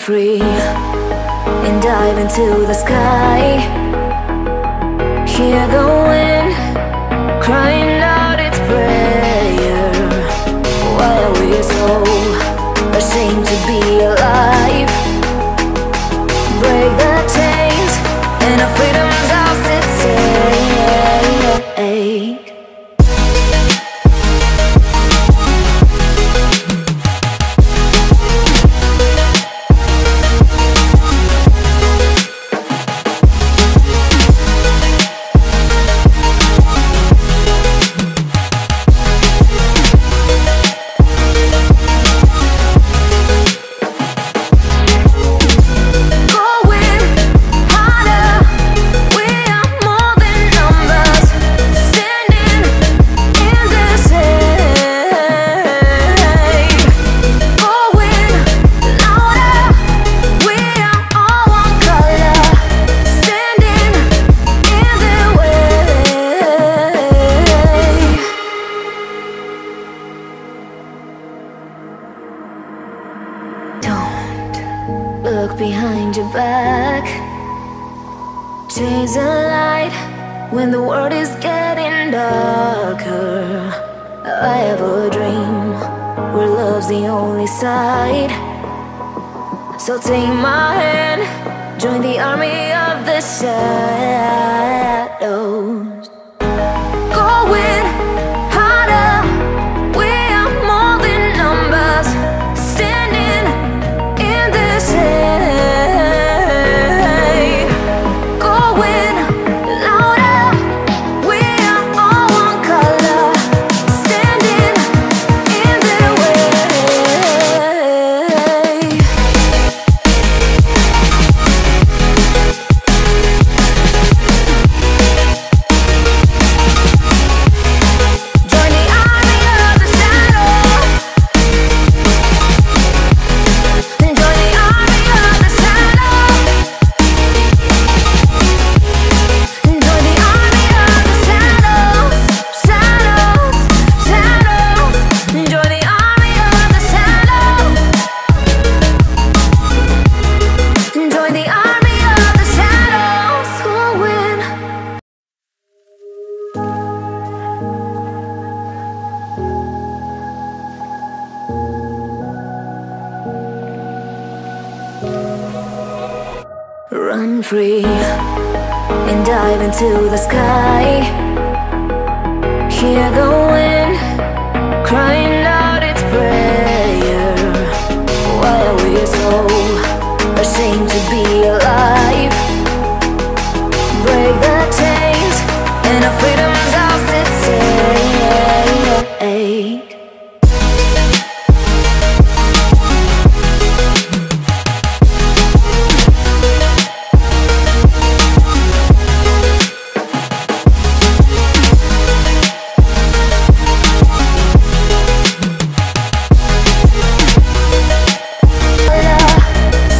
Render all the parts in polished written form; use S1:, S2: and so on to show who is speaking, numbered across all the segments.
S1: free and dive into the sky. Hear the wind crying out its prayer. Why are we so ashamed to be alive? Break the chains and our freedom's ours to take. Look behind your back. Chase a light when the world is getting darker. I have a dream where love's the only side. So take my hand, join the army of the shadows. Going harder, we are more than numbers, standing in the shade. Going louder, we are all one color, standing in the way. Join the army of the shadows. Join the army of the shadows. Join the army of the shadows. Shadows, shadows. Join the army of the shadows. Join the army of the shadows. Going. Run free and dive into the sky. Hear the wind crying out its prayer. Why are we so ashamed to be alive? Break the chains and our freedom's ours to take.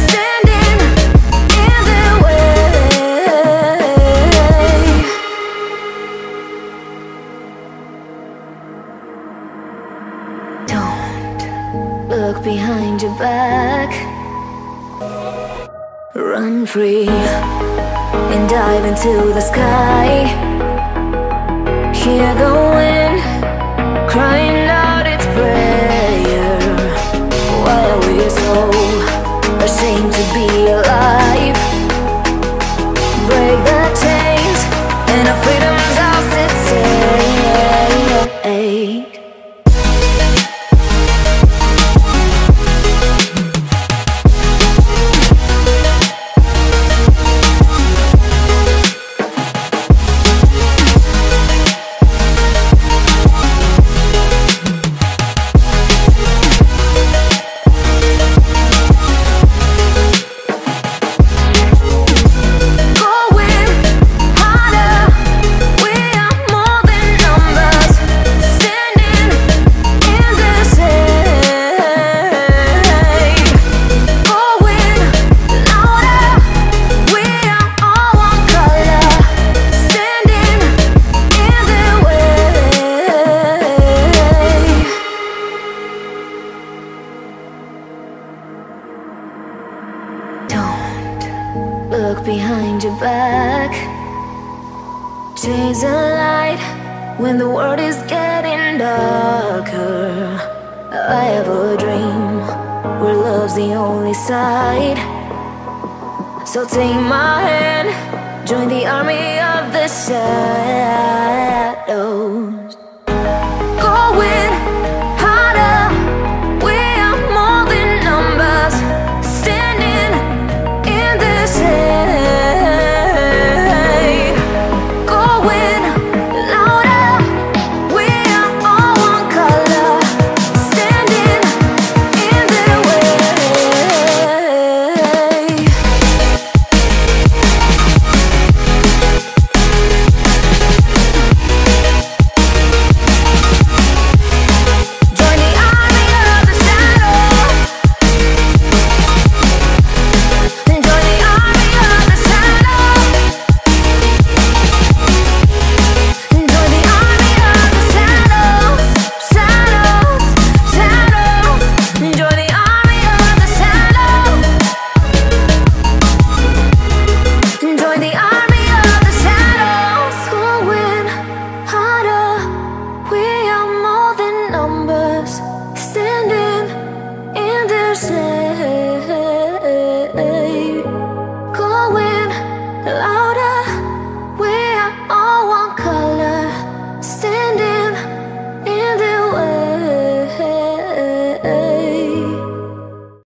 S1: Standing in the way. Don't look behind your back. Run free and dive into the sky. Hear the wind crying out its prayer. Why are we so ashamed to be alive? Break the chains and our freedom's ours to take. look behind your back. Chase a light when the world is getting darker. I have a dream where love's the only side. So take my hand, join the army of the shadows.